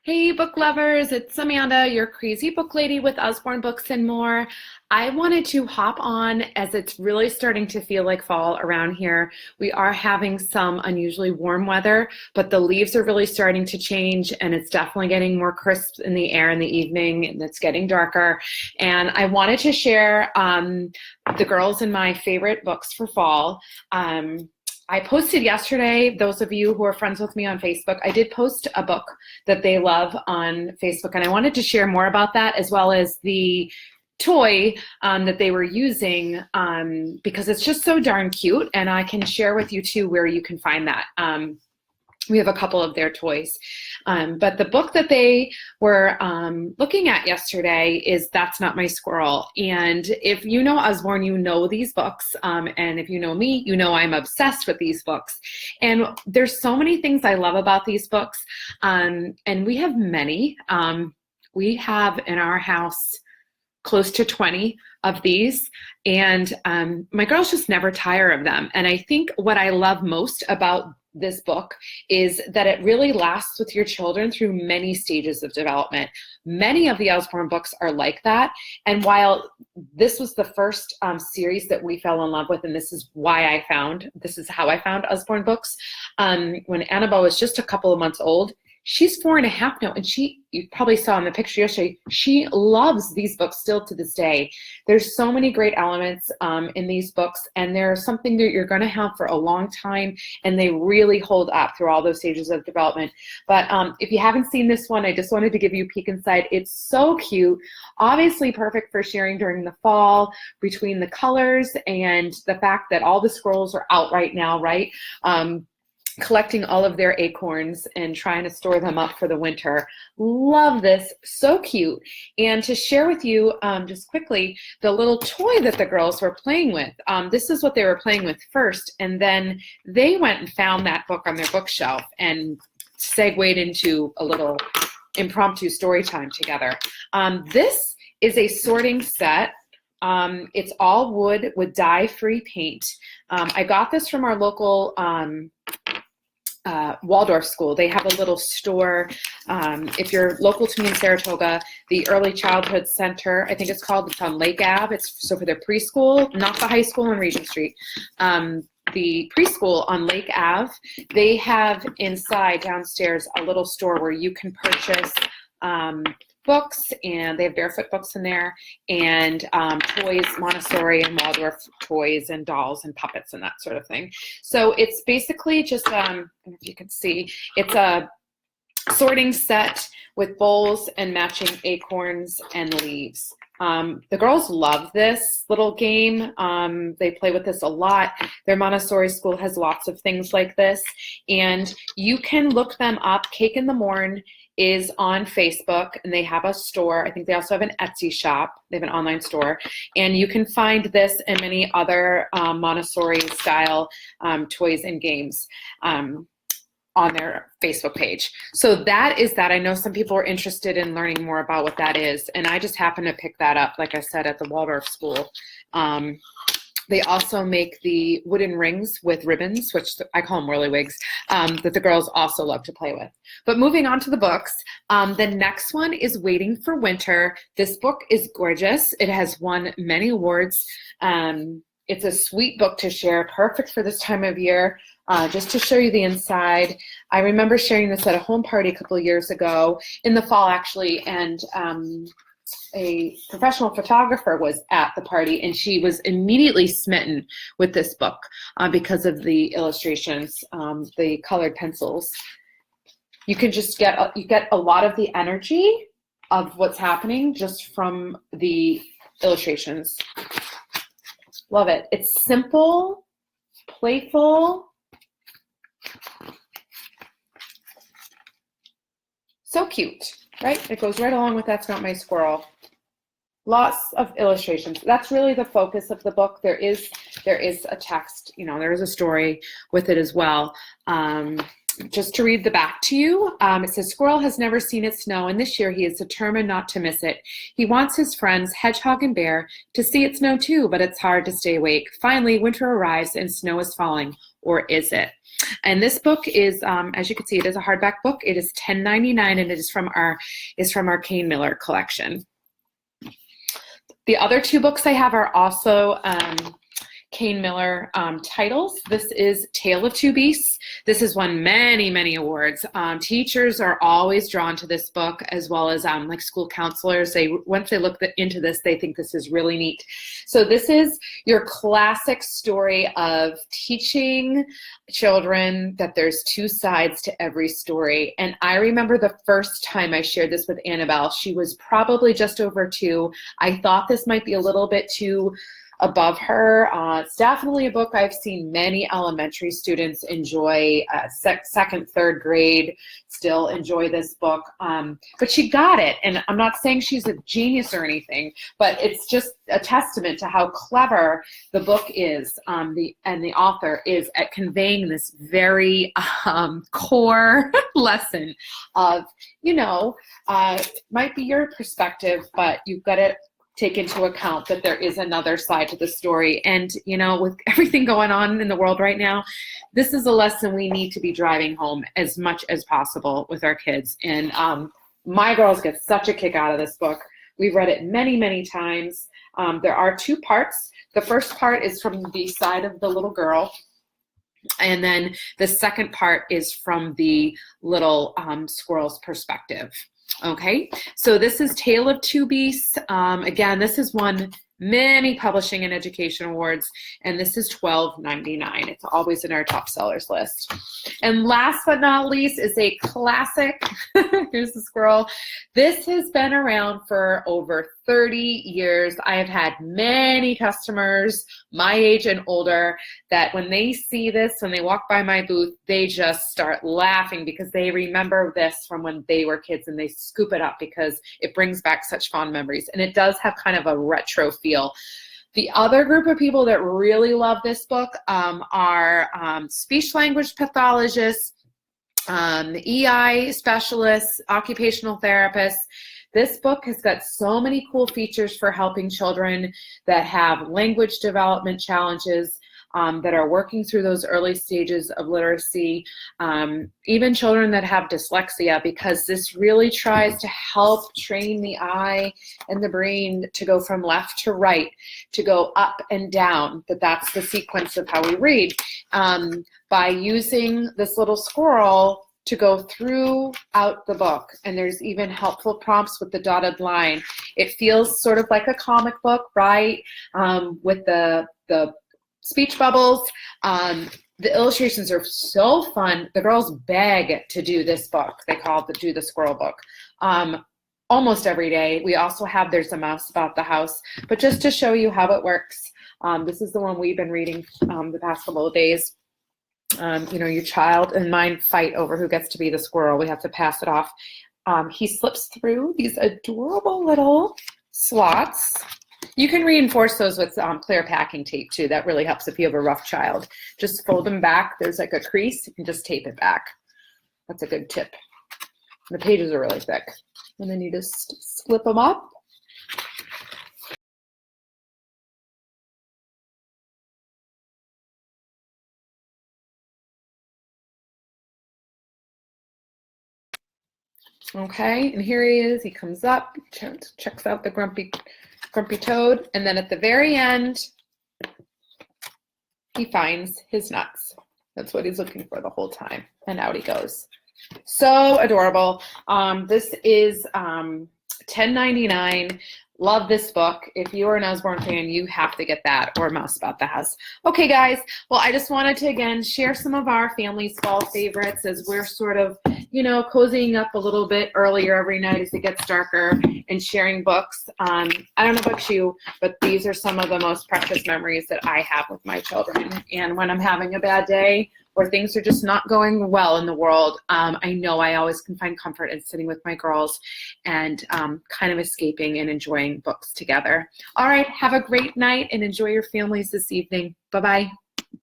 Hey book lovers, it's Amanda, your crazy book lady with Usborne Books and More. I wanted to hop on as it's really starting to feel like fall around here. We are having some unusually warm weather, but the leaves are really starting to change and it's definitely getting more crisp in the air in the evening and it's getting darker. And I wanted to share the girls and my favorite books for fall. I posted yesterday, those of you who are friends with me on Facebook, I did post a book that they love on Facebook, and I wanted to share more about that as well as the toy that they were using because it's just so darn cute, and I can share with you too where you can find that. We have a couple of their toys. But the book that they were looking at yesterday is That's Not My Squirrel. And if you know Usborne, you know these books. And if you know me, you know I'm obsessed with these books. And there's so many things I love about these books. And we have many. We have in our house close to 20 of these. And my girls just never tire of them. And I think what I love most about this book is that it really lasts with your children through many stages of development. Many of the Usborne books are like that. And while this was the first series that we fell in love with, and this is how I found Usborne books, when Annabelle was just a couple of months old. She's 4.5 now, and you probably saw in the picture yesterday, she loves these books still to this day. There's so many great elements in these books, and they're something that you're going to have for a long time, and they really hold up through all those stages of development. But if you haven't seen this one, I just wanted to give you a peek inside. It's so cute, obviously perfect for sharing during the fall between the colors and the fact that all the squirrels are out right now, right? Collecting all of their acorns and trying to store them up for the winter. Love this, so cute. And to share with you just quickly, the little toy that the girls were playing with. This is what they were playing with first, and then they went and found that book on their bookshelf and segued into a little impromptu story time together. This is a sorting set. It's all wood with dye-free paint. I got this from our local Waldorf school. They have a little store. If you're local to me in Saratoga, the Early Childhood Center, I think it's called, it's on Lake Ave. It's so for their preschool, not the high school on Regent Street. The preschool on Lake Ave, they have inside downstairs a little store where you can purchase books, and they have barefoot books in there, and toys, Montessori and Waldorf toys and dolls and puppets and that sort of thing. So it's basically just, I don't know if you can see, it's a sorting set with bowls and matching acorns and leaves. The girls love this little game. They play with this a lot. Their Montessori school has lots of things like this, and you can look them up. Cake in the Morn is on Facebook, and they have a store. I think they also have an Etsy shop. They have an online store, and you can find this and many other Montessori style toys and games on their Facebook page. So that is that. I know some people are interested in learning more about what that is, and I just happened to pick that up, like I said, at the Waldorf school. They also make the wooden rings with ribbons, which I call them whirlywigs, that the girls also love to play with. But moving on to the books, the next one is Waiting for Winter. This book is gorgeous. It has won many awards. It's a sweet book to share, perfect for this time of year. Just to show you the inside, I remember sharing this at a home party a couple of years ago, in the fall actually, and a professional photographer was at the party, and she was immediately smitten with this book because of the illustrations, the colored pencils. You can just get a lot of the energy of what's happening just from the illustrations. Love it. It's simple, playful, so cute, right? It goes right along with That's Not My Squirrel. Lots of illustrations. That's really the focus of the book. There is a text, there is a story with it as well. Just to read the back to you, it says, Squirrel has never seen it snow, and this year he is determined not to miss it. He wants his friends, Hedgehog and Bear, to see it snow too, but it's hard to stay awake. Finally, winter arrives and snow is falling, or is it? And this book is, as you can see, it is a hardback book. It is $10.99, and it is from our Kane Miller collection. The other two books I have are also Kane Miller titles. This is Tale of Two Beasts. This has won many, many awards. Teachers are always drawn to this book, as well as like school counselors. Once they look into this, they think this is really neat. So this is your classic story of teaching children that there's two sides to every story. And I remember the first time I shared this with Annabelle, she was probably just over 2. I thought this might be a little bit too above her. It's definitely a book I've seen many elementary students enjoy. Second, third grade still enjoy this book. But she got it, and I'm not saying she's a genius or anything, but it's just a testament to how clever the book is, and the author is at conveying this very core lesson of, might be your perspective, but you've got to take into account that there is another side to the story. And, with everything going on in the world right now, this is a lesson we need to be driving home as much as possible with our kids. And my girls get such a kick out of this book. We've read it many, many times. There are 2 parts. The first part is from the side of the little girl, and then the second part is from the little squirrel's perspective. Okay, so this is Tale of Two Beasts. Again, this has won many publishing and education awards, and this is $12.99. It's always in our top sellers list. And last but not least is a classic. Here's the squirrel. This has been around for over 30 years. I have had many customers my age and older that when they see this, when they walk by my booth, they just start laughing because they remember this from when they were kids, and they scoop it up because it brings back such fond memories. And it does have kind of a retro feel. The other group of people that really love this book are speech language pathologists, EI specialists, occupational therapists. This book has got so many cool features for helping children that have language development challenges, that are working through those early stages of literacy, even children that have dyslexia, because this really tries to help train the eye and the brain to go from left to right, to go up and down, that's the sequence of how we read, by using this little squirrel to go throughout the book. And there's even helpful prompts with the dotted line. It feels sort of like a comic book, right? With the speech bubbles. The illustrations are so fun. The girls beg to do this book. They call it Do the Squirrel book. Almost every day. We also have There's a Mouse About the House. But just to show you how it works, this is the one we've been reading the past couple of days. Your child and mine fight over who gets to be the squirrel. We have to pass it off. He slips through these adorable little slots. You can reinforce those with clear packing tape too. That really helps if you have a rough child. Just fold them back. There's like a crease. You can just tape it back. That's a good tip. The pages are really thick. And then you just slip them up. Okay, and here he is. He comes up, checks out the grumpy toad, and then at the very end, he finds his nuts. That's what he's looking for the whole time, and out he goes. So adorable. This is $10.99. Love this book. If you are an Usborne fan, you have to get that, or Mouse About the House. Okay, guys. Well, I just wanted to, again, share some of our family's fall favorites as we're sort of, cozying up a little bit earlier every night as it gets darker and sharing books. I don't know about you, but these are some of the most precious memories that I have with my children. And when I'm having a bad day or things are just not going well in the world, I know I always can find comfort in sitting with my girls and kind of escaping and enjoying books together. All right, have a great night and enjoy your families this evening. Bye-bye.